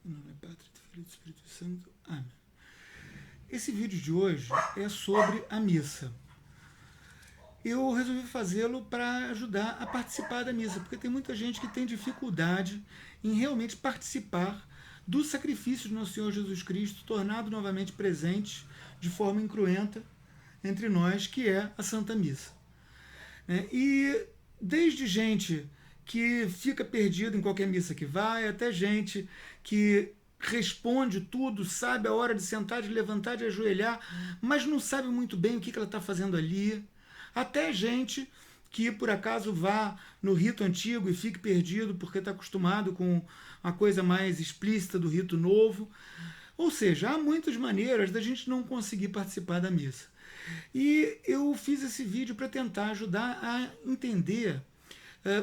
Em nome do Pai, do Filho e do Espírito Santo. Amém. Esse vídeo de hoje é sobre a missa. Eu resolvi fazê-lo para ajudar a participar da missa, porque tem muita gente que tem dificuldade em realmente participar do sacrifício de Nosso Senhor Jesus Cristo, tornado novamente presente de forma incruenta entre nós, que é a Santa Missa. E desde gente que fica perdido em qualquer missa que vai, até gente que responde tudo, sabe a hora de sentar, de levantar, de ajoelhar, mas não sabe muito bem o que ela está fazendo ali. Até gente que por acaso vá no rito antigo e fique perdido porque está acostumado com a coisa mais explícita do rito novo. Ou seja, há muitas maneiras da gente não conseguir participar da missa. E eu fiz esse vídeo para tentar ajudar a entender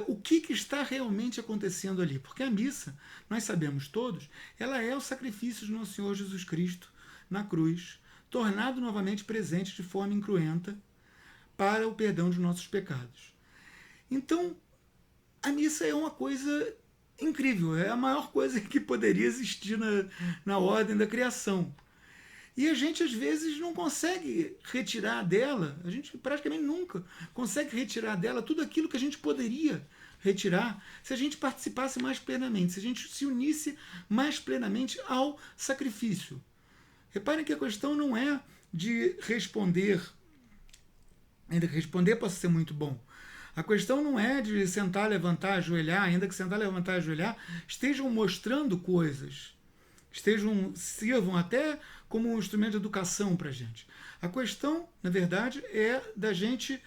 o que está realmente acontecendo ali. Porque a missa, nós sabemos todos, ela é o sacrifício de Nosso Senhor Jesus Cristo na cruz, tornado novamente presente de forma incruenta para o perdão dos nossos pecados. Então, a missa é uma coisa incrível, é a maior coisa que poderia existir na ordem da criação. E a gente, às vezes, não consegue retirar dela, a gente praticamente nunca consegue retirar dela tudo aquilo que a gente poderia retirar se a gente participasse mais plenamente, se a gente se unisse mais plenamente ao sacrifício. Reparem que a questão não é de responder, ainda que responder possa ser muito bom. A questão não é de sentar, levantar, ajoelhar, ainda que sentar, levantar, ajoelhar estejam mostrando coisas, sirvam até como um instrumento de educação para a gente. A questão, na verdade, é da gente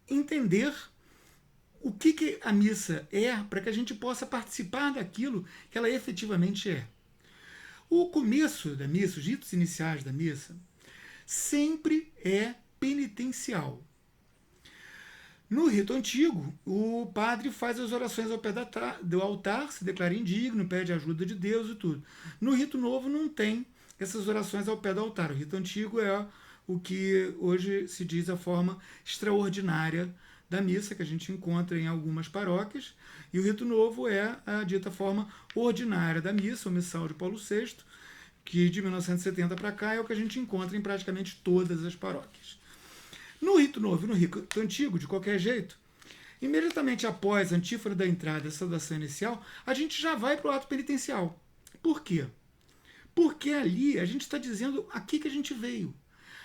entender o que a missa é, para que a gente possa participar daquilo que ela efetivamente é. O começo da missa, os ritos iniciais da missa, sempre é penitencial. No rito antigo, o padre faz as orações ao pé do altar, se declara indigno, pede ajuda de Deus e tudo. No rito novo não tem essas orações ao pé do altar. O rito antigo é o que hoje se diz a forma extraordinária da missa, que a gente encontra em algumas paróquias, e o rito novo é a dita forma ordinária da missa, o missal de Paulo VI, que de 1970 para cá é o que a gente encontra em praticamente todas as paróquias. No rito novo e no rito antigo, de qualquer jeito, imediatamente após a antífona da entrada, a saudação inicial, a gente já vai para o ato penitencial. Por quê? Porque ali a gente está dizendo aqui que a gente veio.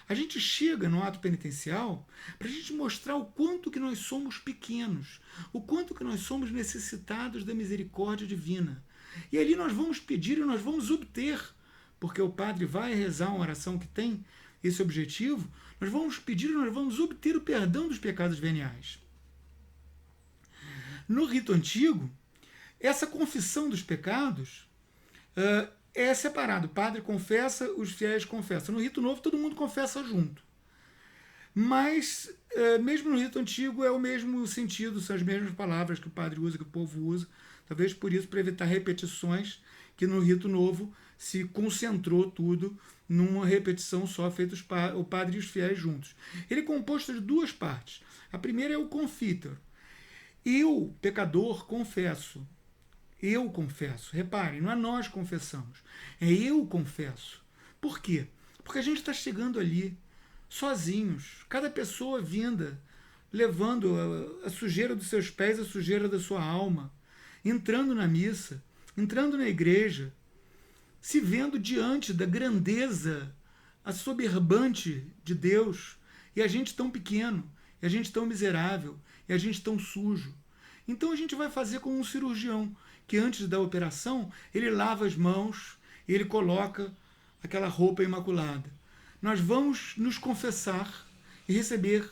A gente chega no ato penitencial para a gente mostrar o quanto que nós somos pequenos, o quanto que nós somos necessitados da misericórdia divina. E ali nós vamos pedir e nós vamos obter, porque o padre vai rezar uma oração que tem esse objetivo, nós vamos pedir e nós vamos obter o perdão dos pecados veniais. No rito antigo, essa confissão dos pecados é separado. O padre confessa, os fiéis confessam. No rito novo, todo mundo confessa junto. Mas, mesmo no rito antigo, é o mesmo sentido, são as mesmas palavras que o padre usa, que o povo usa. Talvez por isso, para evitar repetições, que no rito novo se concentrou tudo numa repetição só, feita o padre e os fiéis juntos. Ele é composto de duas partes. A primeira é o confiteor. Eu, pecador, confesso. Eu confesso. Reparem, não é nós confessamos. É eu confesso. Por quê? Porque a gente está chegando ali sozinhos. Cada pessoa vinda, levando a sujeira dos seus pés, a sujeira da sua alma, entrando na missa, entrando na igreja, se vendo diante da grandeza assoberbante de Deus, e a gente tão pequeno, e a gente tão miserável, e a gente tão sujo. Então a gente vai fazer como um cirurgião, que antes da operação, ele lava as mãos e ele coloca aquela roupa imaculada. Nós vamos nos confessar e receber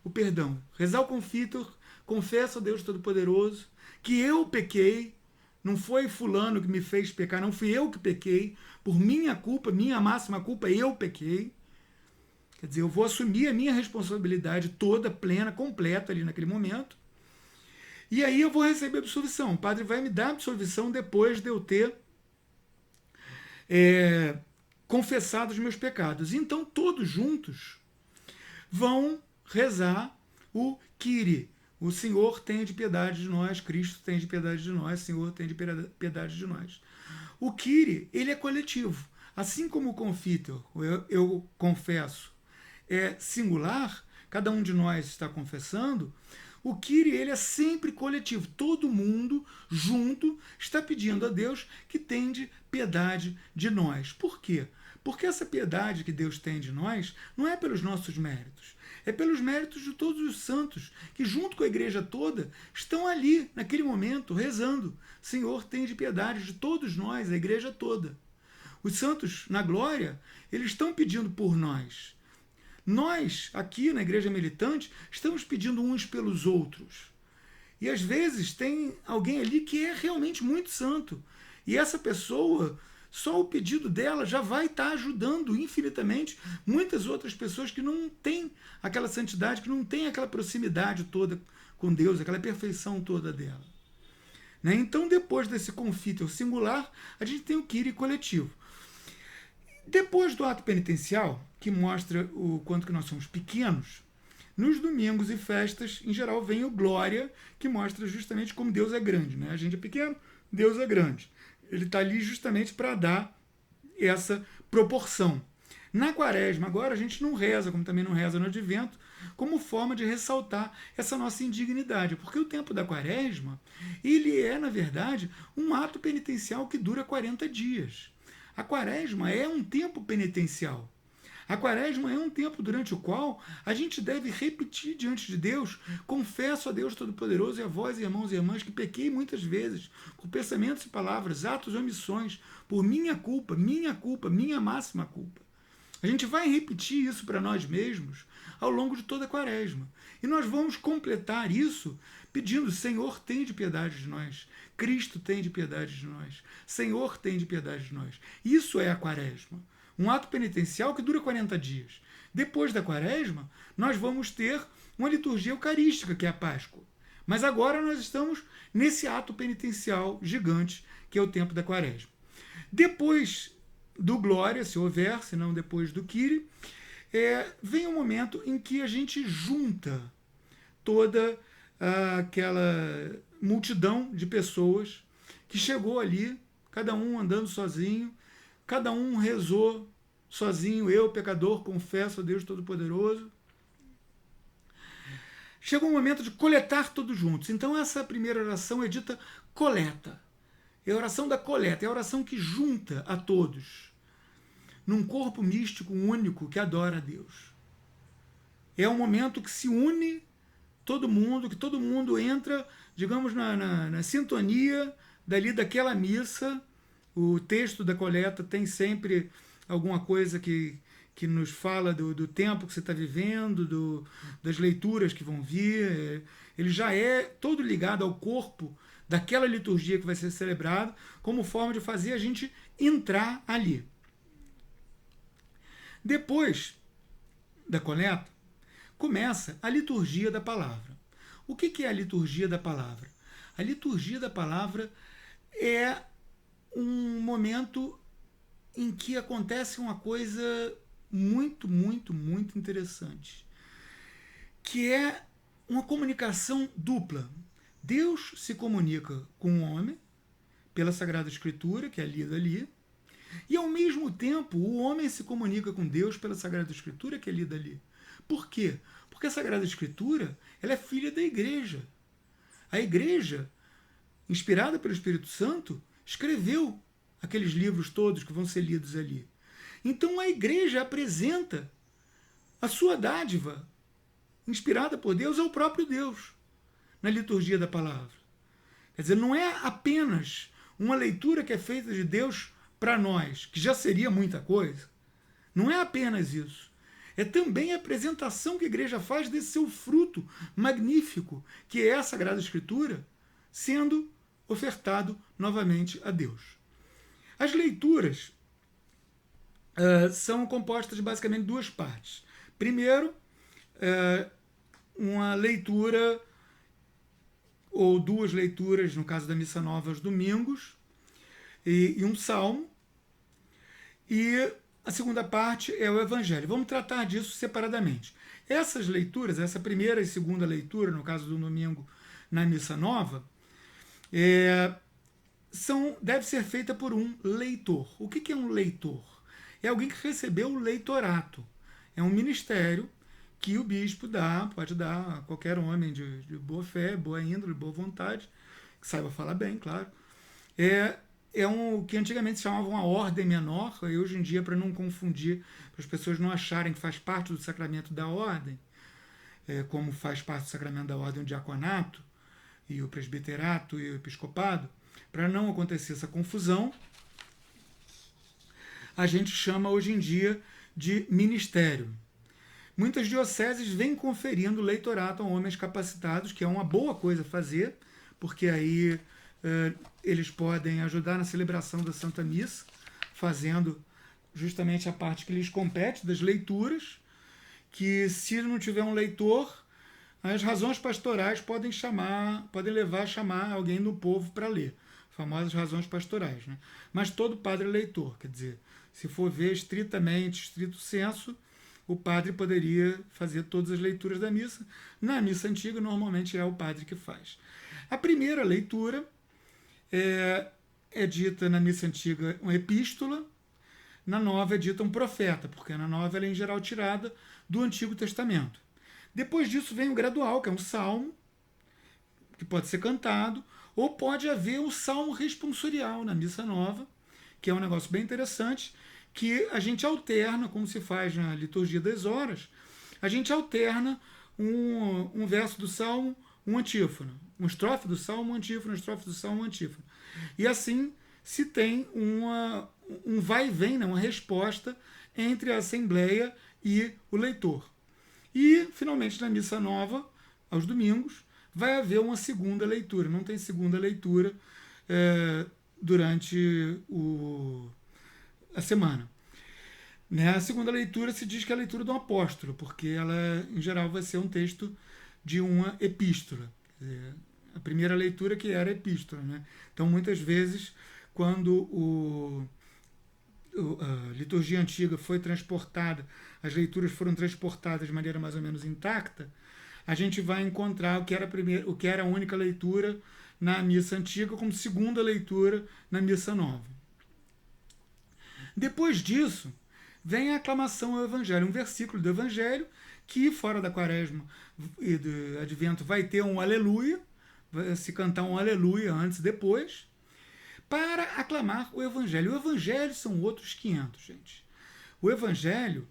o perdão. Rezar o confiteor, confesso a Deus Todo-Poderoso que eu pequei, não foi fulano que me fez pecar, não fui eu que pequei, por minha culpa, minha máxima culpa, eu pequei. Quer dizer, eu vou assumir a minha responsabilidade toda, plena, completa ali naquele momento. E aí eu vou receber absolvição. O padre vai me dar absolvição depois de eu ter confessado os meus pecados. Então todos juntos vão rezar o Kyrie, O Senhor tem de piedade de nós, Cristo tem de piedade de nós, o Senhor tem de piedade de nós. O Kyrie, ele é coletivo. Assim como o Confiteor, eu confesso, é singular, cada um de nós está confessando, o Kyrie, ele é sempre coletivo. Todo mundo, junto, está pedindo a Deus que tenha piedade de nós. Por quê? Porque essa piedade que Deus tem de nós não é pelos nossos méritos, é pelos méritos de todos os santos, que junto com a igreja toda estão ali, naquele momento, rezando. Senhor, tem de piedade de todos nós, a igreja toda. Os santos, na glória, eles estão pedindo por nós. Nós, aqui na igreja militante, estamos pedindo uns pelos outros. E às vezes tem alguém ali que é realmente muito santo. E essa pessoa, só o pedido dela já vai estar ajudando infinitamente muitas outras pessoas que não têm aquela santidade, que não têm aquela proximidade toda com Deus, aquela perfeição toda dela. Né? Então, depois desse Confiteor singular, a gente tem o Kyrie coletivo. Depois do ato penitencial, que mostra o quanto que nós somos pequenos, nos domingos e festas, em geral, vem o Glória, que mostra justamente como Deus é grande. Né? A gente é pequeno, Deus é grande. Ele está ali justamente para dar essa proporção. Na Quaresma, agora, a gente não reza, como também não reza no Advento, como forma de ressaltar essa nossa indignidade. Porque o tempo da Quaresma, ele é, na verdade, um ato penitencial que dura 40 dias. A Quaresma é um tempo penitencial. A Quaresma é um tempo durante o qual a gente deve repetir diante de Deus: confesso a Deus Todo-Poderoso e a vós, irmãos e irmãs, que pequei muitas vezes, por pensamentos e palavras, atos e omissões, por minha culpa, minha máxima culpa. A gente vai repetir isso para nós mesmos ao longo de toda a Quaresma. E nós vamos completar isso pedindo: Senhor, tem de piedade de nós. Cristo tem de piedade de nós. Senhor, tem de piedade de nós. Isso é a Quaresma. Um ato penitencial que dura 40 dias. Depois da Quaresma, nós vamos ter uma liturgia eucarística, que é a Páscoa. Mas agora nós estamos nesse ato penitencial gigante, que é o tempo da Quaresma. Depois do Glória, se houver, se não depois do Kyrie, vem um momento em que a gente junta toda aquela multidão de pessoas que chegou ali, cada um andando sozinho, cada um rezou sozinho: eu, pecador, confesso a Deus Todo-Poderoso. Chegou o momento de coletar todos juntos. Então essa primeira oração é dita coleta. É a oração da coleta, é a oração que junta a todos num corpo místico único que adora a Deus. É um momento que se une todo mundo, que todo mundo entra, digamos, na sintonia daquela missa. O texto da coleta tem sempre alguma coisa que nos fala do tempo que você está vivendo, das leituras que vão vir. Ele já é todo ligado ao corpo daquela liturgia que vai ser celebrada, como forma de fazer a gente entrar ali. Depois da coleta, começa a liturgia da palavra. O que é a liturgia da palavra? A liturgia da palavra é um momento em que acontece uma coisa muito, muito, muito interessante, que é uma comunicação dupla. Deus se comunica com o homem pela Sagrada Escritura, que é lida ali, e ao mesmo tempo o homem se comunica com Deus pela Sagrada Escritura, que é lida ali. Por quê? Porque a Sagrada Escritura, ela é filha da igreja. A igreja, inspirada pelo Espírito Santo, escreveu aqueles livros todos que vão ser lidos ali. Então a igreja apresenta a sua dádiva, inspirada por Deus, ao próprio Deus, na liturgia da palavra. Quer dizer, não é apenas uma leitura que é feita de Deus para nós, que já seria muita coisa. Não é apenas isso. É também a apresentação que a igreja faz desse seu fruto magnífico, que é a Sagrada Escritura, sendo ofertado novamente a Deus. As leituras são compostas basicamente de duas partes. Primeiro, uma leitura, ou duas leituras, no caso da Missa Nova, aos domingos, e um salmo. E a segunda parte é o Evangelho. Vamos tratar disso separadamente. Essas leituras, essa primeira e segunda leitura, no caso do domingo, na Missa Nova, deve ser feita por um leitor. O que é um leitor? É alguém que recebeu o leitorato. É um ministério que o bispo pode dar a qualquer homem de boa fé, boa índole, boa vontade, que saiba falar bem, claro. É um que antigamente se chamava uma ordem menor, e hoje em dia, para não confundir, para as pessoas não acharem que faz parte do sacramento da ordem, como faz parte do sacramento da ordem o diaconato, e o presbiterato e o episcopado, para não acontecer essa confusão, a gente chama hoje em dia de ministério. Muitas dioceses vêm conferindo leitorato a homens capacitados, que é uma boa coisa fazer, porque aí eles podem ajudar na celebração da Santa Missa, fazendo justamente a parte que lhes compete das leituras, que se não tiver um leitor, as razões pastorais podem levar a chamar alguém do povo para ler, famosas razões pastorais, né? Mas todo padre é leitor, quer dizer, se for ver estritamente, estrito senso, o padre poderia fazer todas as leituras da missa. Na missa antiga, normalmente é o padre que faz. A primeira leitura é dita na missa antiga uma epístola, na nova é dita um profeta, porque na nova ela é em geral tirada do Antigo Testamento. Depois disso vem o gradual, que é um salmo, que pode ser cantado, ou pode haver um salmo responsorial na missa nova, que é um negócio bem interessante, que a gente alterna, como se faz na liturgia das horas, a gente alterna um verso do salmo, um antífono, uma estrofe do salmo, um antífono, uma estrofe do salmo, um antífono. E assim se tem um vai e vem, né, uma resposta entre a assembleia e o leitor. E, finalmente, na missa nova, aos domingos, vai haver uma segunda leitura. Não tem segunda leitura durante a semana. A segunda leitura se diz que é a leitura do apóstolo, porque ela, em geral, vai ser um texto de uma epístola. A primeira leitura que era epístola, né? Então, muitas vezes, quando a liturgia antiga foi transportada, as leituras foram transportadas de maneira mais ou menos intacta, a gente vai encontrar o que era a única leitura na missa antiga como segunda leitura na missa nova. Depois disso, vem a aclamação ao Evangelho, um versículo do Evangelho que, fora da Quaresma e do Advento, vai ter um aleluia, vai se cantar um aleluia antes e depois, para aclamar o Evangelho. O Evangelho são outros 500, gente. O Evangelho,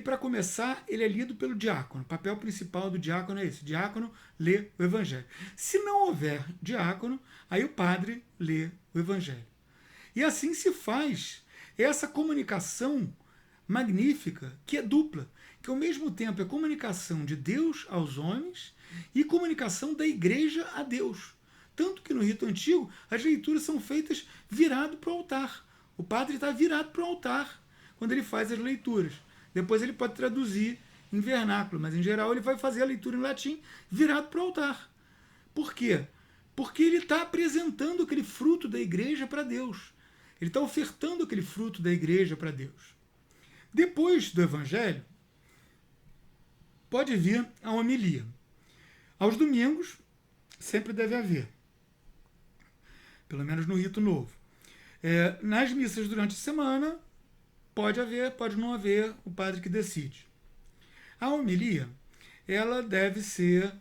para começar, ele é lido pelo diácono. O papel principal do diácono é esse. O diácono lê o Evangelho. Se não houver diácono, aí o padre lê o Evangelho. E assim se faz essa comunicação magnífica, que é dupla, que ao mesmo tempo é comunicação de Deus aos homens e comunicação da igreja a Deus. Tanto que no rito antigo as leituras são feitas virado para o altar. O padre está virado para o altar quando ele faz as leituras. Depois ele pode traduzir em vernáculo, mas em geral ele vai fazer a leitura em latim virado para o altar. Por quê? Porque ele está apresentando aquele fruto da igreja para Deus. Ele está ofertando aquele fruto da igreja para Deus. Depois do Evangelho, pode vir a homilia. Aos domingos, sempre deve haver. Pelo menos no rito novo. Nas missas durante a semana, pode haver, pode não haver, o padre que decide. A homilia, ela deve ser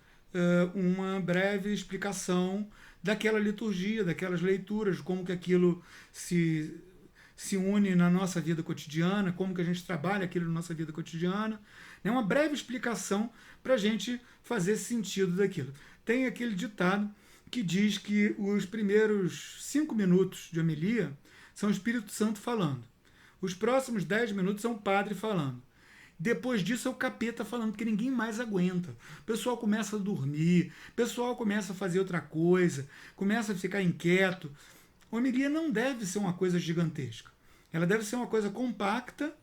uma breve explicação daquela liturgia, daquelas leituras, como que aquilo se une na nossa vida cotidiana, como que a gente trabalha aquilo na nossa vida cotidiana. É uma breve explicação para a gente fazer sentido daquilo. Tem aquele ditado que diz que os primeiros 5 minutos de homilia são o Espírito Santo falando. Os próximos 10 minutos são o padre falando. Depois disso é o capeta falando, que ninguém mais aguenta. O pessoal começa a dormir, o pessoal começa a fazer outra coisa, começa a ficar inquieto. A homilia não deve ser uma coisa gigantesca. Ela deve ser uma coisa compacta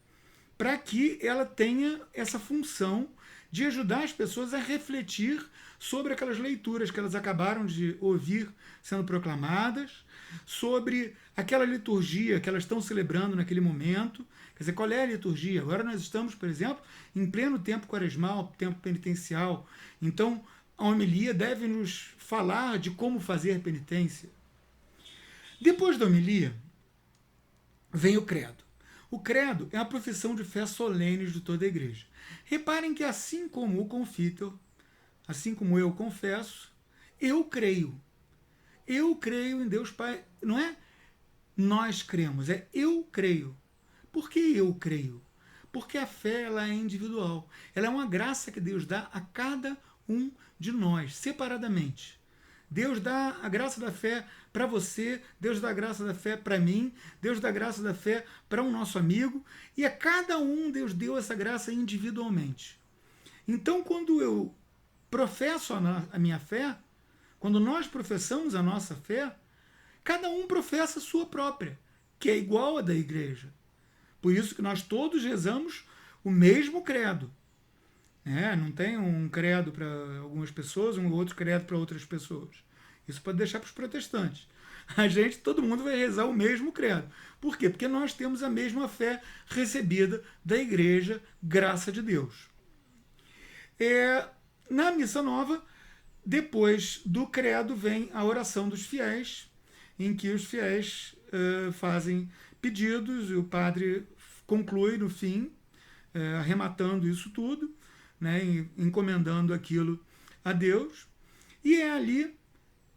para que ela tenha essa função de ajudar as pessoas a refletir sobre aquelas leituras que elas acabaram de ouvir sendo proclamadas, sobre aquela liturgia que elas estão celebrando naquele momento. Quer dizer, qual é a liturgia? Agora nós estamos, por exemplo, em pleno tempo quaresmal, tempo penitencial. Então, a homilia deve nos falar de como fazer penitência. Depois da homilia, vem o credo. O credo é a profissão de fé solene de toda a igreja. Reparem que assim como o confítor, assim como eu confesso, eu creio. Eu creio em Deus Pai. Não é nós cremos, é eu creio. Por que eu creio? Porque a fé ela é individual. Ela é uma graça que Deus dá a cada um de nós, separadamente. Deus dá a graça da fé para você, Deus dá a graça da fé para mim, Deus dá a graça da fé para um nosso amigo, e a cada um Deus deu essa graça individualmente. Então, quando eu professo a minha fé, quando nós professamos a nossa fé, cada um professa a sua própria, que é igual à da igreja. Por isso que nós todos rezamos o mesmo credo. Não tem um credo para algumas pessoas, um outro credo para outras pessoas. Isso pode deixar para os protestantes. Todo mundo vai rezar o mesmo credo. Por quê? Porque nós temos a mesma fé recebida da igreja, graça de Deus. Na missa nova, depois do credo, vem a oração dos fiéis, em que os fiéis fazem pedidos e o padre conclui no fim, arrematando isso tudo, encomendando aquilo a Deus, e é ali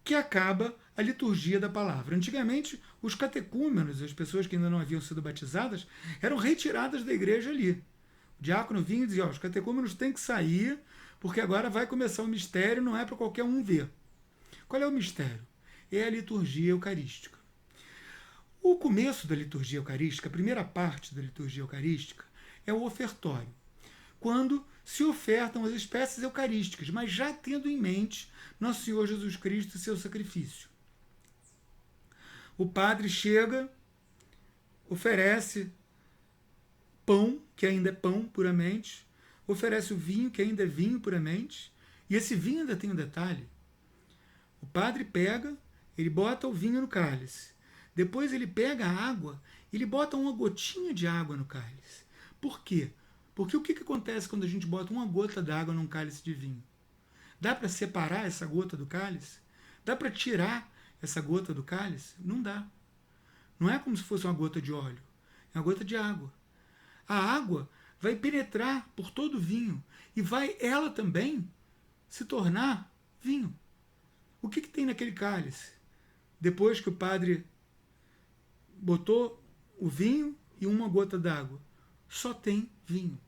que acaba a liturgia da palavra. Antigamente, os catecúmenos, as pessoas que ainda não haviam sido batizadas, eram retiradas da igreja ali. O diácono vinha e dizia, os catecúmenos têm que sair, porque agora vai começar o mistério, não é para qualquer um ver. Qual é o mistério? É a liturgia eucarística. O começo da liturgia eucarística, a primeira parte da liturgia eucarística, é o ofertório, quando se ofertam as espécies eucarísticas, mas já tendo em mente Nosso Senhor Jesus Cristo e seu sacrifício. O padre chega, oferece pão, que ainda é pão puramente, oferece o vinho, que ainda é vinho puramente, e esse vinho ainda tem um detalhe. O padre pega, ele bota o vinho no cálice, depois ele pega a água, ele bota uma gotinha de água no cálice. Por quê? Porque o que acontece quando a gente bota uma gota d'água num cálice de vinho? Dá para separar essa gota do cálice? Dá para tirar essa gota do cálice? Não dá. Não é como se fosse uma gota de óleo. É uma gota de água. A água vai penetrar por todo o vinho e vai ela também se tornar vinho. O que tem naquele cálice? Depois que o padre botou o vinho e uma gota d'água, só tem vinho.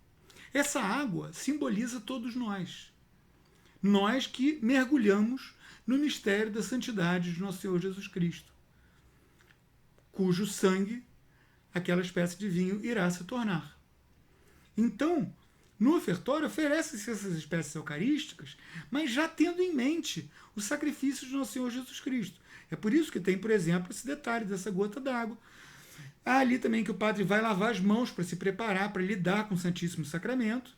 Essa água simboliza todos nós. Nós que mergulhamos no mistério da santidade de Nosso Senhor Jesus Cristo, cujo sangue, aquela espécie de vinho, irá se tornar. Então, no ofertório, oferecem-se essas espécies eucarísticas, mas já tendo em mente o sacrifício de Nosso Senhor Jesus Cristo. É por isso que tem, por exemplo, esse detalhe dessa gota d'água. Há ali também que o padre vai lavar as mãos para se preparar, para lidar com o Santíssimo Sacramento.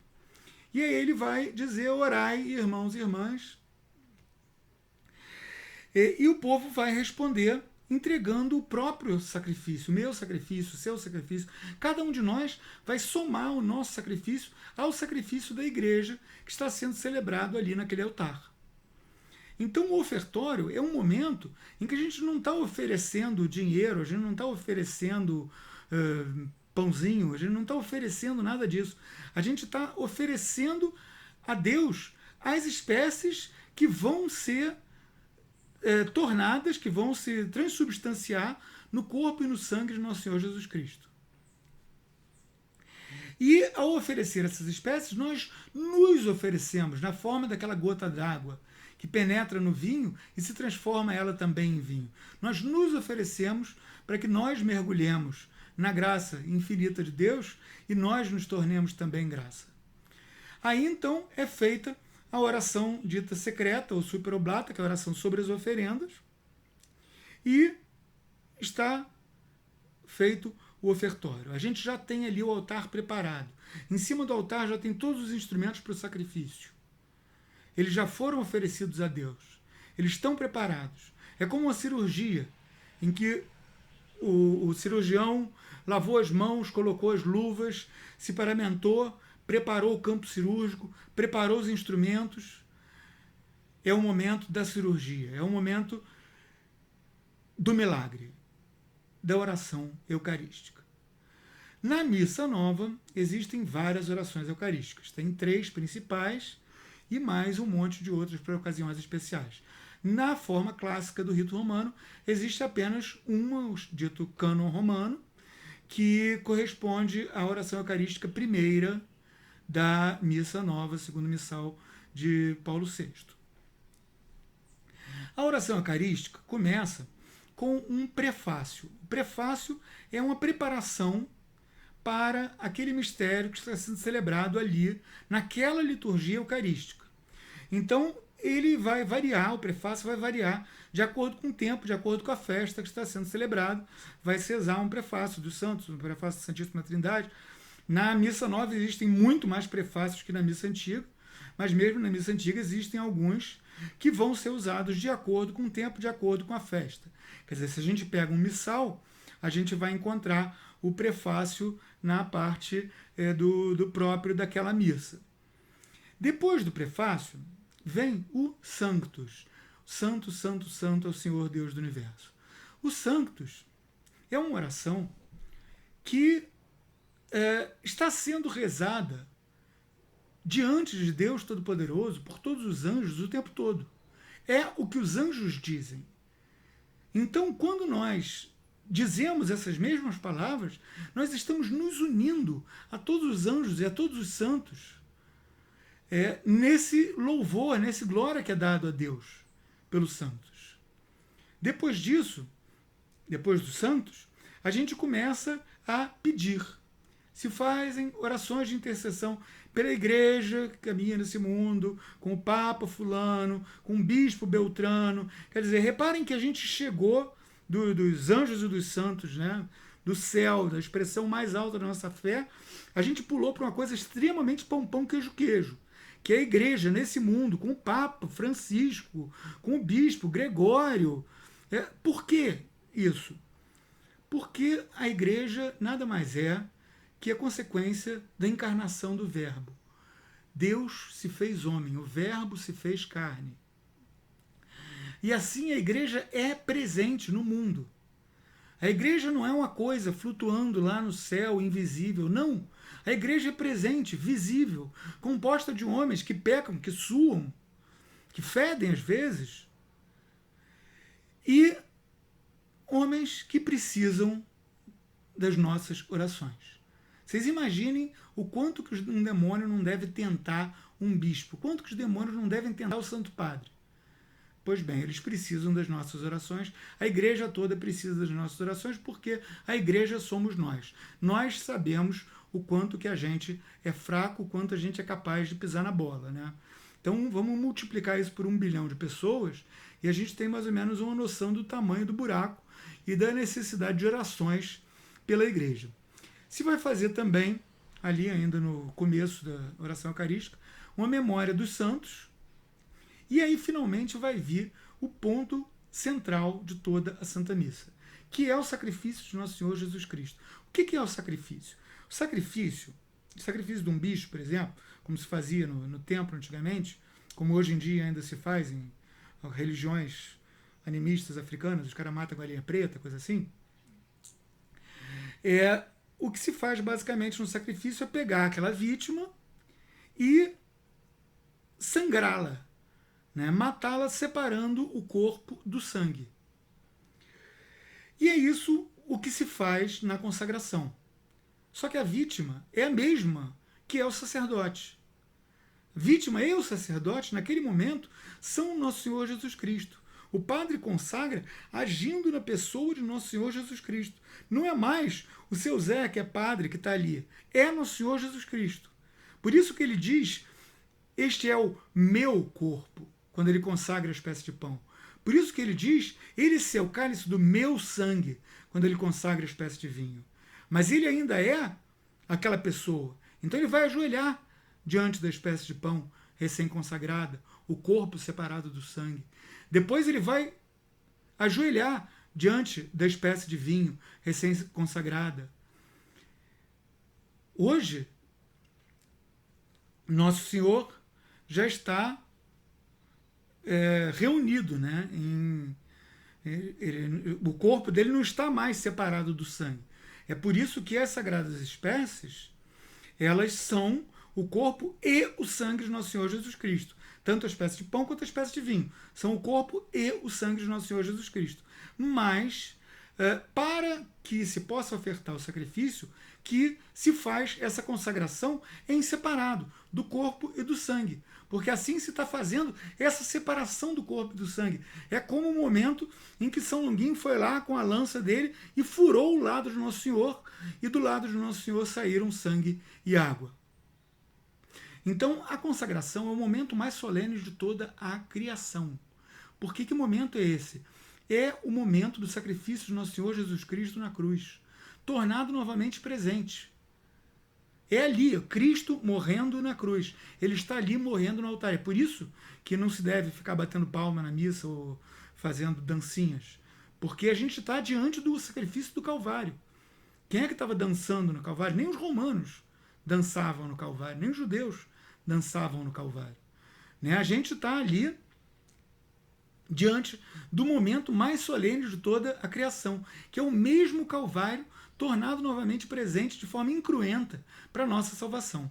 E aí ele vai dizer, orai, irmãos e irmãs. E o povo vai responder entregando o próprio sacrifício, o meu sacrifício, o seu sacrifício. Cada um de nós vai somar o nosso sacrifício ao sacrifício da igreja que está sendo celebrado ali naquele altar. Então o ofertório é um momento em que a gente não está oferecendo dinheiro, a gente não está oferecendo pãozinho, a gente não está oferecendo nada disso. A gente está oferecendo a Deus as espécies que vão ser tornadas, que vão se transubstanciar no corpo e no sangue de Nosso Senhor Jesus Cristo. E ao oferecer essas espécies, nós nos oferecemos na forma daquela gota d'água que penetra no vinho e se transforma ela também em vinho. Nós nos oferecemos para que nós mergulhemos na graça infinita de Deus e nós nos tornemos também graça. Aí então é feita a oração dita secreta, ou superoblata, que é a oração sobre as oferendas, e está feito o ofertório. A gente já tem ali o altar preparado. Em cima do altar já tem todos os instrumentos para o sacrifício. Eles já foram oferecidos a Deus. Eles estão preparados. É como uma cirurgia, em que o cirurgião lavou as mãos, colocou as luvas, se paramentou, preparou o campo cirúrgico, preparou os instrumentos. É o momento da cirurgia, é o momento do milagre, da oração eucarística. Na missa nova, existem várias orações eucarísticas. Tem 3 principais e mais um monte de outras para ocasiões especiais. Na forma clássica do rito romano, existe apenas uma, o dito cânon romano, que corresponde à oração eucarística primeira da missa nova, segundo missal de Paulo VI. A oração eucarística começa com um prefácio. O prefácio é uma preparação para aquele mistério que está sendo celebrado ali, naquela liturgia eucarística. Então, ele vai variar, o prefácio vai variar de acordo com o tempo, de acordo com a festa que está sendo celebrada. Vai se usar um prefácio dos santos, um prefácio da Santíssima Trindade. Na missa nova existem muito mais prefácios que na missa antiga, mas mesmo na missa antiga existem alguns que vão ser usados de acordo com o tempo, de acordo com a festa. Quer dizer, se a gente pega um missal, a gente vai encontrar o prefácio na parte do próprio daquela missa. Depois do prefácio, vem o Sanctus. Santo, santo, santo é o Senhor Deus do Universo. O Sanctus é uma oração que está sendo rezada diante de Deus Todo-Poderoso por todos os anjos o tempo todo. É o que os anjos dizem. Então, quando nós dizemos essas mesmas palavras, nós estamos nos unindo a todos os anjos e a todos os santos nesse louvor, nesse glória que é dado a Deus pelos santos. Depois disso, depois dos santos, a gente começa a pedir. Se fazem orações de intercessão pela igreja que caminha nesse mundo, com o Papa fulano, com o Bispo Beltrano. Quer dizer, reparem que a gente chegou dos anjos e dos santos, né? Do céu, da expressão mais alta da nossa fé, a gente pulou para uma coisa extremamente pão, queijo, que é a igreja nesse mundo, com o Papa Francisco, com o Bispo Gregório. Por que isso? Porque a igreja nada mais é que a consequência da encarnação do Verbo. Deus se fez homem, o Verbo se fez carne. E assim a igreja é presente no mundo. A igreja não é uma coisa flutuando lá no céu, invisível, não. A igreja é presente, visível, composta de homens que pecam, que suam, que fedem às vezes, e homens que precisam das nossas orações. Vocês imaginem o quanto que um demônio não deve tentar um bispo, quanto que os demônios não devem tentar o Santo Padre. Pois bem, eles precisam das nossas orações, a igreja toda precisa das nossas orações, porque a igreja somos nós. Nós sabemos o quanto que a gente é fraco, o quanto a gente é capaz de pisar na bola, né? Então vamos multiplicar isso por 1 bilhão de pessoas e a gente tem mais ou menos uma noção do tamanho do buraco e da necessidade de orações pela igreja. Se vai fazer também, ali ainda no começo da oração eucarística, uma memória dos santos, e aí finalmente vai vir o ponto central de toda a Santa Missa, que é o sacrifício de Nosso Senhor Jesus Cristo. O que é o sacrifício? O sacrifício de um bicho, por exemplo, como se fazia no templo antigamente, como hoje em dia ainda se faz em religiões animistas africanas, os caras matam a galinha preta, coisa assim. O que se faz basicamente no sacrifício é pegar aquela vítima e sangrá-la, né? Matá-la separando o corpo do sangue. E é isso o que se faz na consagração. Só que a vítima é a mesma que é o sacerdote. A vítima e o sacerdote, naquele momento, são o Nosso Senhor Jesus Cristo. O padre consagra agindo na pessoa de Nosso Senhor Jesus Cristo. Não é mais o seu Zé, que é padre, que está ali. É Nosso Senhor Jesus Cristo. Por isso que ele diz, este é o meu corpo, quando ele consagra a espécie de pão. Por isso que ele diz, esse é o cálice do meu sangue, quando ele consagra a espécie de vinho. mas ele ainda é aquela pessoa. Então ele vai ajoelhar diante da espécie de pão recém-consagrada, o corpo separado do sangue. Depois ele vai ajoelhar diante da espécie de vinho recém-consagrada. Hoje, Nosso Senhor já está reunido, né? O corpo dele não está mais separado do sangue. É por isso que as sagradas espécies, elas são o corpo e o sangue de Nosso Senhor Jesus Cristo. Tanto a espécie de pão quanto a espécie de vinho. São o corpo e o sangue de Nosso Senhor Jesus Cristo. Mas, para que se possa ofertar o sacrifício, que se faz essa consagração em separado do corpo e do sangue. Porque assim se está fazendo essa separação do corpo e do sangue. É como o momento em que São Longuinho foi lá com a lança dele e furou o lado de Nosso Senhor, e do lado de Nosso Senhor saíram sangue e água. Então, a consagração é o momento mais solene de toda a criação. Por que momento é esse? É o momento do sacrifício de Nosso Senhor Jesus Cristo na cruz, tornado novamente presente. É ali, Cristo morrendo na cruz. Ele está ali morrendo no altar. É por isso que não se deve ficar batendo palma na missa ou fazendo dancinhas. Porque a gente está diante do sacrifício do Calvário. Quem é que estava dançando no Calvário? Nem os romanos dançavam no Calvário, nem os judeus dançavam no Calvário. Né? A gente está ali diante do momento mais solene de toda a criação, que é o mesmo Calvário tornado novamente presente de forma incruenta para a nossa salvação.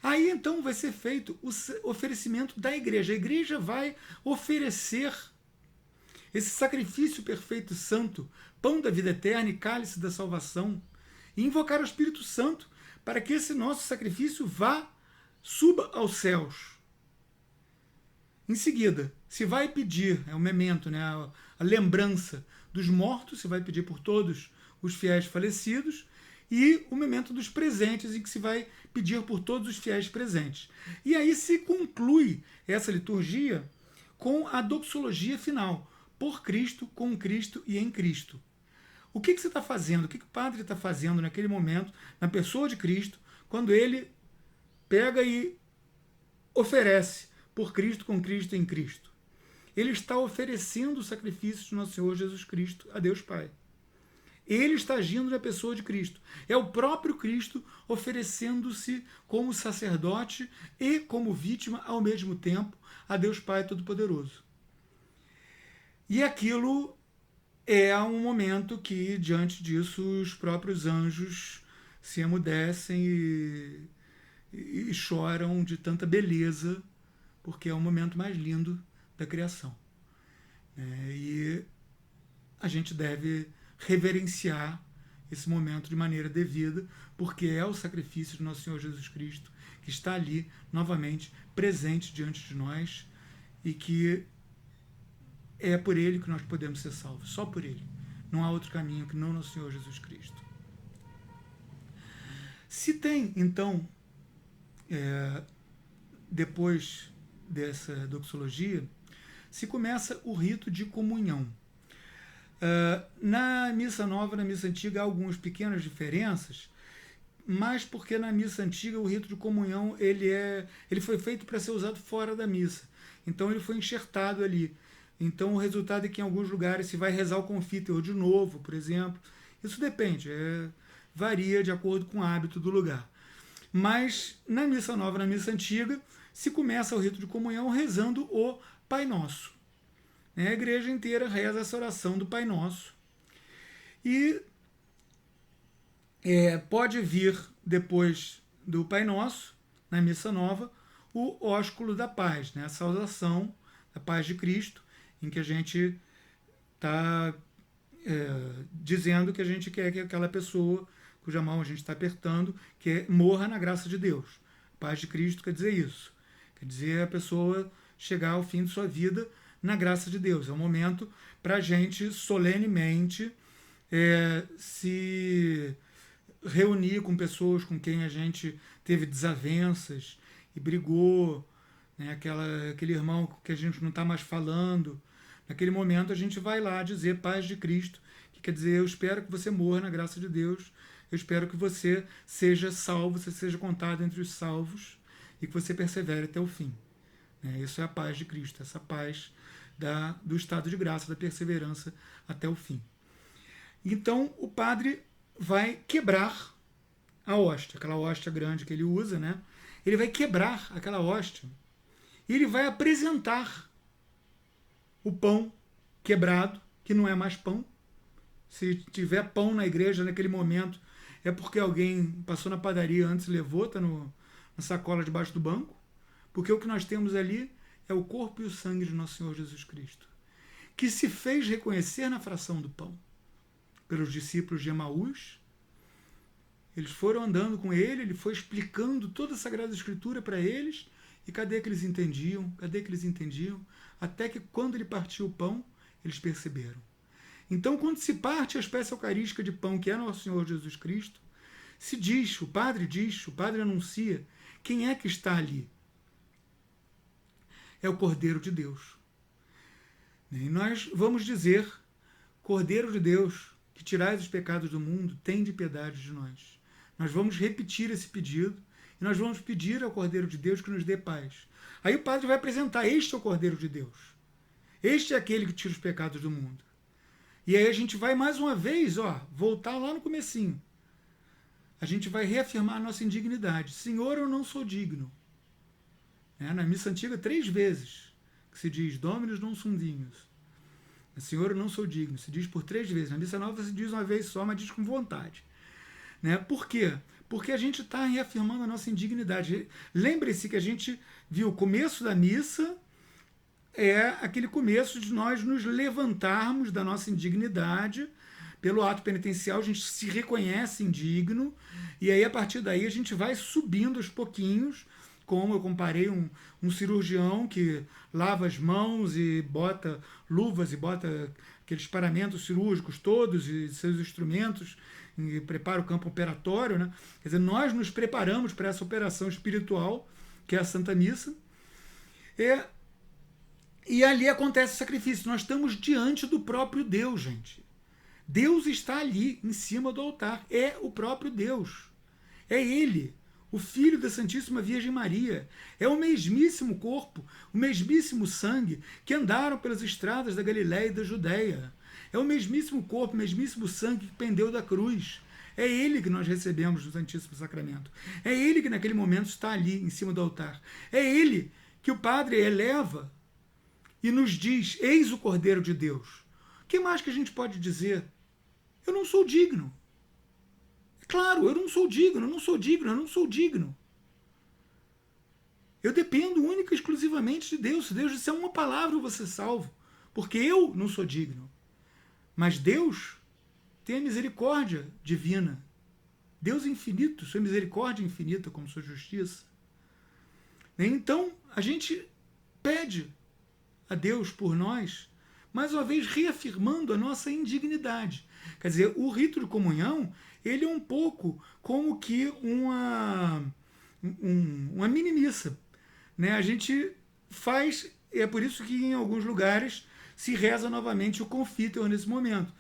Aí então vai ser feito o oferecimento da igreja. A igreja vai oferecer esse sacrifício perfeito e santo, pão da vida eterna e cálice da salvação, e invocar o Espírito Santo para que esse nosso sacrifício suba aos céus. Em seguida, se vai pedir, é o memento, né, a lembrança dos mortos, se vai pedir por todos os fiéis falecidos, e o memento dos presentes, em que se vai pedir por todos os fiéis presentes. E aí se conclui essa liturgia com a doxologia final, por Cristo, com Cristo e em Cristo. O que você está fazendo? O que o padre está fazendo naquele momento, na pessoa de Cristo, quando ele pega e oferece por Cristo, com Cristo e em Cristo? Ele está oferecendo o sacrifício de Nosso Senhor Jesus Cristo a Deus Pai. Ele está agindo na pessoa de Cristo. É o próprio Cristo oferecendo-se como sacerdote e como vítima ao mesmo tempo a Deus Pai Todo-Poderoso. E aquilo é um momento que, diante disso, os próprios anjos se emudecem e choram de tanta beleza, porque é o momento mais lindo da criação. E a gente deve reverenciar esse momento de maneira devida, porque é o sacrifício de Nosso Senhor Jesus Cristo que está ali, novamente, presente diante de nós, e que é por ele que nós podemos ser salvos, só por ele. Não há outro caminho que não Nosso Senhor Jesus Cristo. Se tem, então, depois dessa doxologia, se começa o rito de comunhão. Na missa nova, na missa antiga, há algumas pequenas diferenças, mas porque na missa antiga o rito de comunhão ele foi feito para ser usado fora da missa. Então ele foi enxertado ali. Então o resultado é que em alguns lugares se vai rezar o confiteor de novo, por exemplo. Isso depende, varia de acordo com o hábito do lugar. Mas na missa nova, na missa antiga, se começa o rito de comunhão rezando o Pai Nosso. A igreja inteira reza essa oração do Pai Nosso. E pode vir, depois do Pai Nosso, na missa nova, o ósculo da paz, a saudação da paz de Cristo, em que a gente está dizendo que a gente quer que aquela pessoa cuja mão a gente está apertando, que morra na graça de Deus. Paz de Cristo quer dizer isso. Quer dizer a pessoa chegar ao fim de sua vida na graça de Deus. É um momento para a gente solenemente se reunir com pessoas com quem a gente teve desavenças e brigou, aquele irmão que a gente não está mais falando. Naquele momento a gente vai lá dizer paz de Cristo, que quer dizer eu espero que você morra na graça de Deus, eu espero que você seja salvo, você seja contado entre os salvos e que você persevere até o fim. Isso é a paz de Cristo, essa paz do estado de graça, da perseverança até o fim. Então o padre vai quebrar a hóstia, aquela hóstia grande que ele usa, né? Ele vai quebrar aquela hóstia e ele vai apresentar o pão quebrado, que não é mais pão. Se tiver pão na igreja naquele momento, é porque alguém passou na padaria antes e levou, está na sacola debaixo do banco. Porque o que nós temos ali é o corpo e o sangue de nosso Senhor Jesus Cristo, que se fez reconhecer na fração do pão pelos discípulos de Emaús. Eles foram andando com ele, ele foi explicando toda a Sagrada Escritura para eles, e cadê que eles entendiam? Cadê que eles entendiam? Até que quando ele partiu o pão, eles perceberam. Então, quando se parte a espécie eucarística de pão, que é nosso Senhor Jesus Cristo, se diz, o padre anuncia, quem é que está ali? É o Cordeiro de Deus. E nós vamos dizer, Cordeiro de Deus, que tirais os pecados do mundo, tende piedade de nós. Nós vamos repetir esse pedido e nós vamos pedir ao Cordeiro de Deus que nos dê paz. Aí o padre vai apresentar, este é o Cordeiro de Deus. Este é aquele que tira os pecados do mundo. E aí a gente vai mais uma vez, voltar lá no comecinho. A gente vai reafirmar a nossa indignidade. Senhor, eu não sou digno. Na missa antiga, 3 vezes, que se diz, Dominus non sum dignus. Senhor, eu não sou digno. Se diz por 3 vezes. Na missa nova se diz uma vez só, mas diz com vontade. Por quê? Porque a gente está reafirmando a nossa indignidade. Lembre-se que a gente viu o começo da missa, é aquele começo de nós nos levantarmos da nossa indignidade. Pelo ato penitencial, a gente se reconhece indigno, e aí a partir daí a gente vai subindo aos pouquinhos, como eu comparei um cirurgião que lava as mãos e bota luvas e bota aqueles paramentos cirúrgicos todos e seus instrumentos e prepara o campo operatório, né? Quer dizer, nós nos preparamos para essa operação espiritual, que é a Santa Missa, e ali acontece o sacrifício. Nós estamos diante do próprio Deus, gente. Deus está ali, em cima do altar. É o próprio Deus. É Ele, o Filho da Santíssima Virgem Maria. É o mesmíssimo corpo, o mesmíssimo sangue que andaram pelas estradas da Galiléia e da Judéia. É o mesmíssimo corpo, o mesmíssimo sangue que pendeu da cruz. É Ele que nós recebemos no Santíssimo Sacramento. É Ele que naquele momento está ali, em cima do altar. É Ele que o Padre eleva e nos diz, eis o Cordeiro de Deus. O que mais que a gente pode dizer? Eu não sou digno. Claro, eu não sou digno, eu não sou digno, eu não sou digno. Eu dependo única e exclusivamente de Deus. Se Deus disser uma palavra, eu vou ser salvo. Porque eu não sou digno. Mas Deus tem a misericórdia divina. Deus é infinito, sua misericórdia é infinita, como sua justiça. Então, a gente pede a Deus por nós, mais uma vez reafirmando a nossa indignidade. Quer dizer, o rito de comunhão, ele é um pouco como que uma mini-missa. A gente faz, é por isso que em alguns lugares se reza novamente o confiteor nesse momento.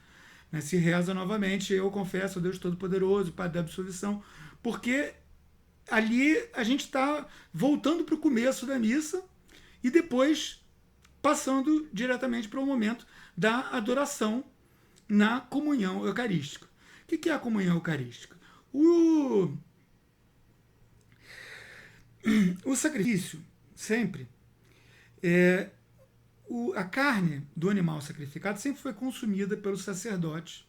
Se reza novamente, eu confesso ao Deus Todo-Poderoso, Pai da absolvição, porque ali a gente está voltando para o começo da missa e depois passando diretamente para o momento da adoração na comunhão eucarística. O que é a comunhão eucarística? O sacrifício, sempre, a carne do animal sacrificado sempre foi consumida pelo sacerdote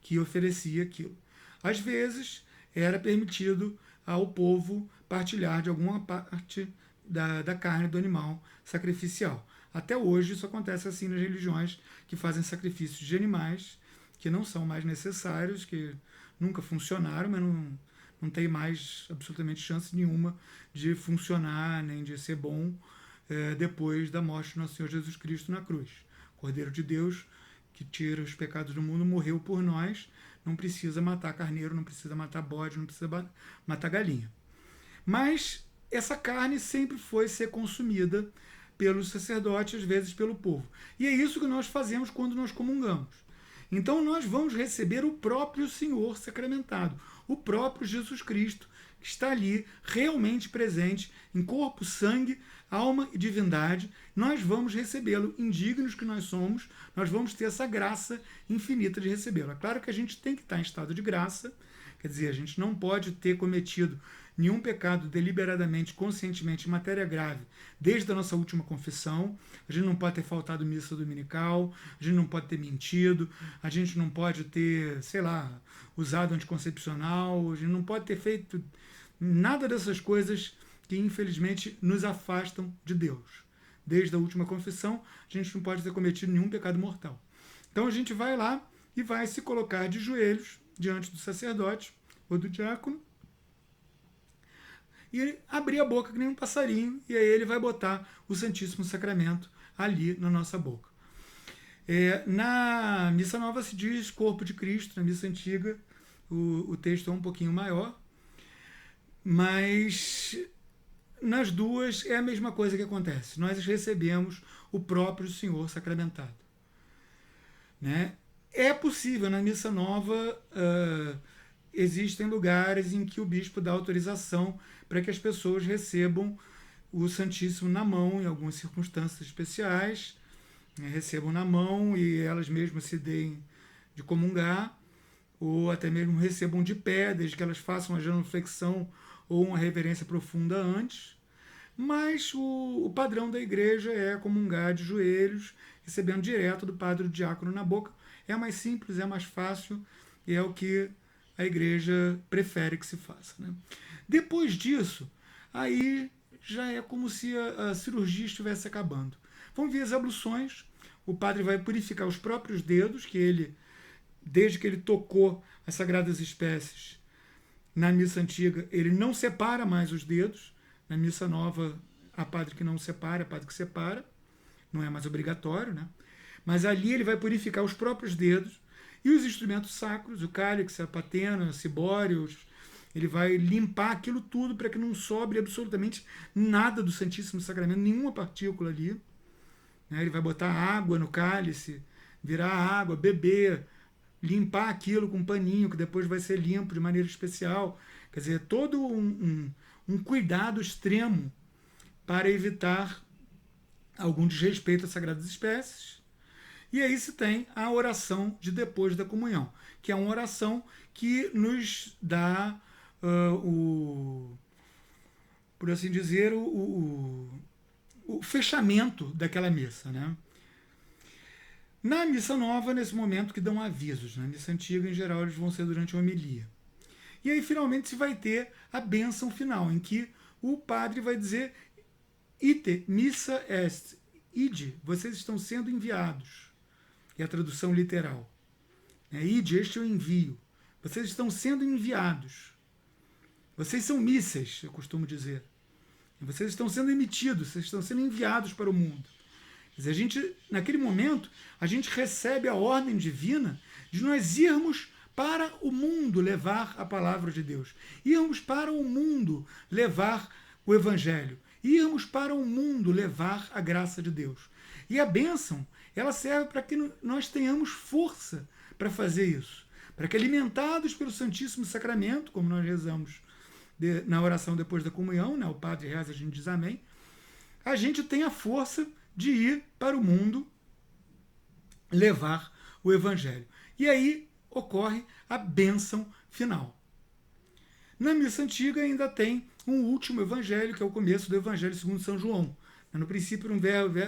que oferecia aquilo. Às vezes, era permitido ao povo partilhar de alguma parte da carne do animal sacrificial. Até hoje isso acontece assim nas religiões que fazem sacrifícios de animais que não são mais necessários, que nunca funcionaram, mas não tem mais absolutamente chance nenhuma de funcionar, nem de ser bom depois da morte de nosso Senhor Jesus Cristo na cruz. Cordeiro de Deus, que tira os pecados do mundo, morreu por nós, não precisa matar carneiro, não precisa matar bode, não precisa matar galinha. Mas essa carne sempre foi ser consumida pelos sacerdotes, às vezes pelo povo. E é isso que nós fazemos quando nós comungamos. Então nós vamos receber o próprio Senhor sacramentado, o próprio Jesus Cristo, que está ali realmente presente em corpo, sangue, alma e divindade. Nós vamos recebê-lo, indignos que nós somos, nós vamos ter essa graça infinita de recebê-lo. É claro que a gente tem que estar em estado de graça, quer dizer, a gente não pode ter cometido nenhum pecado deliberadamente, conscientemente, em matéria grave, desde a nossa última confissão. A gente não pode ter faltado missa dominical, a gente não pode ter mentido, a gente não pode ter, sei lá, usado anticoncepcional, a gente não pode ter feito nada dessas coisas que, infelizmente, nos afastam de Deus. Desde a última confissão, a gente não pode ter cometido nenhum pecado mortal. Então a gente vai lá e vai se colocar de joelhos diante do sacerdote ou do diácono e abrir a boca que nem um passarinho, e aí ele vai botar o Santíssimo Sacramento ali na nossa boca. Na Missa Nova se diz corpo de Cristo, na Missa Antiga o texto é um pouquinho maior, mas nas duas é a mesma coisa que acontece. Nós recebemos o próprio Senhor sacramentado. Né? É possível, na Missa Nova, existem lugares em que o bispo dá autorização para que as pessoas recebam o Santíssimo na mão, em algumas circunstâncias especiais, né? Recebam na mão e elas mesmas se deem de comungar, ou até mesmo recebam de pé, desde que elas façam uma genuflexão ou uma reverência profunda antes. Mas o padrão da igreja é comungar de joelhos, recebendo direto do padre ou do diácono na boca. É mais simples, é mais fácil e é o que a igreja prefere que se faça. Né? Depois disso, aí já é como se a cirurgia estivesse acabando. Vão vir as abluções, o padre vai purificar os próprios dedos, que ele, desde que ele tocou as sagradas espécies na missa antiga, ele não separa mais os dedos. Na missa nova, há padre que não separa, há padre que separa, não é mais obrigatório, né? Mas ali ele vai purificar os próprios dedos e os instrumentos sacros, o cálice, a patena, cibórios, ele vai limpar aquilo tudo para que não sobre absolutamente nada do Santíssimo Sacramento, nenhuma partícula ali. Né? Ele vai botar água no cálice, virar água, beber, limpar aquilo com um paninho, que depois vai ser limpo de maneira especial. Quer dizer, todo um cuidado extremo para evitar algum desrespeito às sagradas espécies. E aí se tem a oração de depois da comunhão, que é uma oração que nos dá, por assim dizer, o fechamento daquela missa. Né? Na missa nova, nesse momento que dão avisos. Na missa antiga, em geral, eles vão ser durante a homilia. E aí, finalmente, se vai ter a bênção final, em que o padre vai dizer: Ite missa est, ide, vocês estão sendo enviados. É a tradução literal. Ide, este é o envio. Vocês estão sendo enviados. Vocês são missas, eu costumo dizer. Vocês estão sendo emitidos, vocês estão sendo enviados para o mundo. Quer dizer, a gente, naquele momento, a gente recebe a ordem divina de nós irmos para o mundo levar a palavra de Deus. Irmos para o mundo levar o Evangelho. Irmos para o mundo levar a graça de Deus. E a bênção, ela serve para que nós tenhamos força para fazer isso. Para que, alimentados pelo Santíssimo Sacramento, como nós rezamos na oração depois da comunhão, né? O padre reza, a gente diz amém, a gente tenha força de ir para o mundo levar o Evangelho. E aí ocorre a bênção final. Na missa antiga ainda tem um último evangelho, que é o começo do Evangelho segundo São João. No princípio o verbo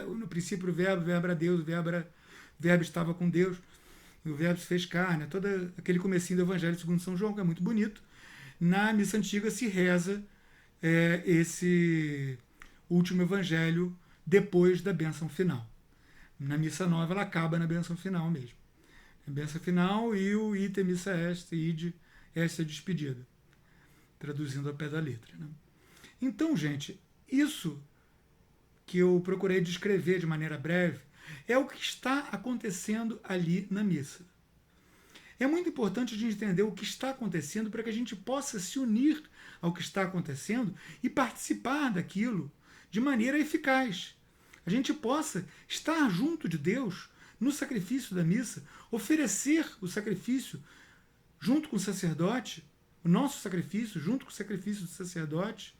era Deus, o verbo estava com Deus, e o verbo se fez carne, todo aquele comecinho do Evangelho segundo São João, que é muito bonito. Na missa antiga se reza esse último evangelho depois da bênção final. Na missa nova ela acaba na bênção final mesmo. A bênção final e o ite missa est, ide, esta é a despedida. Traduzindo ao pé da letra. Né? Então, gente, isso que eu procurei descrever de maneira breve é o que está acontecendo ali na missa. É muito importante a gente entender o que está acontecendo para que a gente possa se unir ao que está acontecendo e participar daquilo de maneira eficaz. A gente possa estar junto de Deus no sacrifício da missa, oferecer o sacrifício junto com o sacerdote, o nosso sacrifício junto com o sacrifício do sacerdote,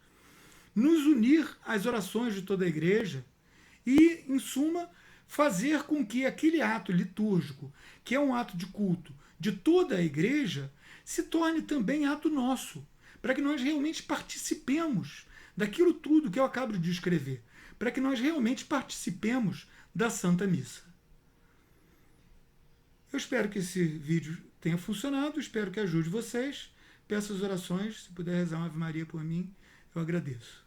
nos unir às orações de toda a igreja e, em suma, fazer com que aquele ato litúrgico, que é um ato de culto de toda a igreja, se torne também ato nosso, para que nós realmente participemos daquilo tudo que eu acabo de descrever, para que nós realmente participemos da Santa Missa. Eu espero que esse vídeo tenha funcionado, espero que ajude vocês. Peço as orações, se puder rezar uma Ave Maria por mim, eu agradeço.